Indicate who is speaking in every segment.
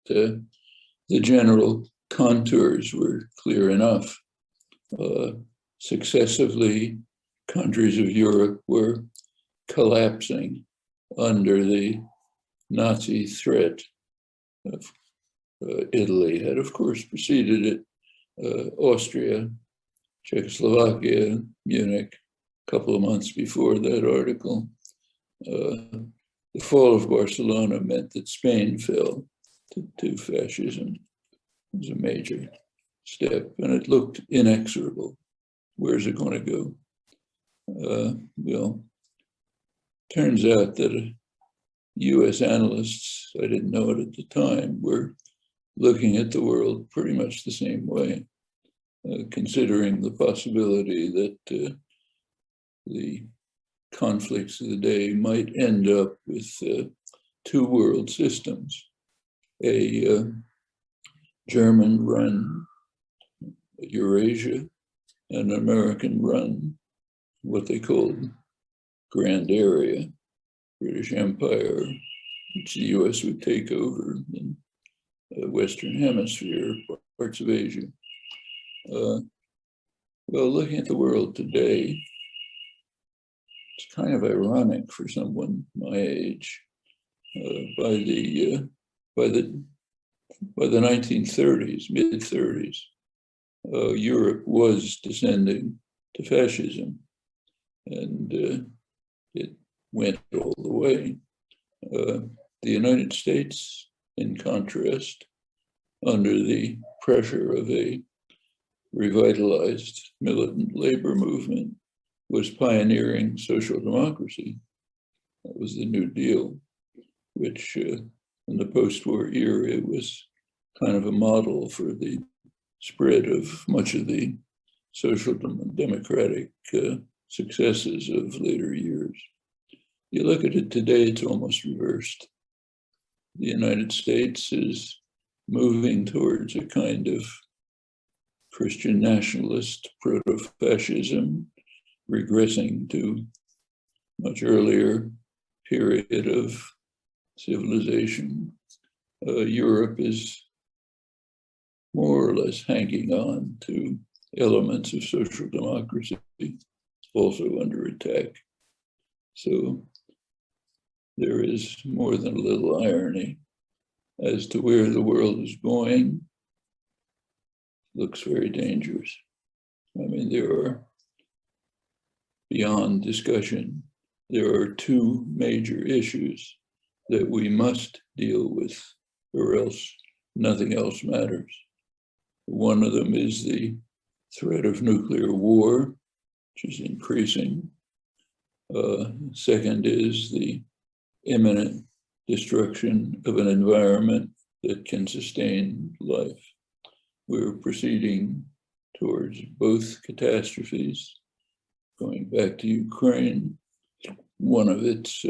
Speaker 1: the general contours were clear enough. Successively, countries of Europe were collapsing under the Nazi threat. Italy had, of course, preceded it. Austria, Czechoslovakia, Munich, a couple of months before that article. The fall of Barcelona meant that Spain fell to fascism. It was a major step, and it looked inexorable. Where's it going to go? Well, turns out that US analysts, I didn't know it at the time, were looking at the world pretty much the same way, considering the possibility that the conflicts of the day might end up with two world systems, a German-run Eurasia and American-run, what they called Grand Area, British Empire, which the US would take over in the Western Hemisphere, parts of Asia. Well, looking at the world today, it's kind of ironic for someone my age. By the 1930s, mid-30s, Europe was descending to fascism, and it went all the way. The United States, in contrast, under the pressure of a revitalized militant labor movement, was pioneering social democracy. That was the New Deal, which in the post-war era was kind of a model for the spread of much of the social democratic successes of later years. You look at it today, it's almost reversed. The United States is moving towards a kind of Christian nationalist proto-fascism, regressing to much earlier period of civilization. Europe is more or less hanging on to elements of social democracy, also under attack. So there is more than a little irony as to where the world is going. Looks very dangerous. I mean, there are, beyond discussion, there are two major issues that we must deal with, or else nothing else matters. One of them is the threat of nuclear war, which is increasing. Second is the imminent destruction of an environment that can sustain life. We're proceeding towards both catastrophes. Going back to Ukraine, one of its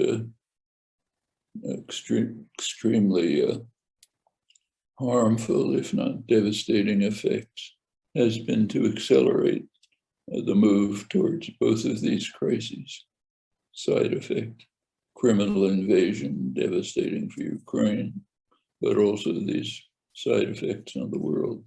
Speaker 1: extremely harmful, if not devastating effects, has been to accelerate the move towards both of these crises. Side effect, criminal invasion, devastating for Ukraine, but also these side effects on the world.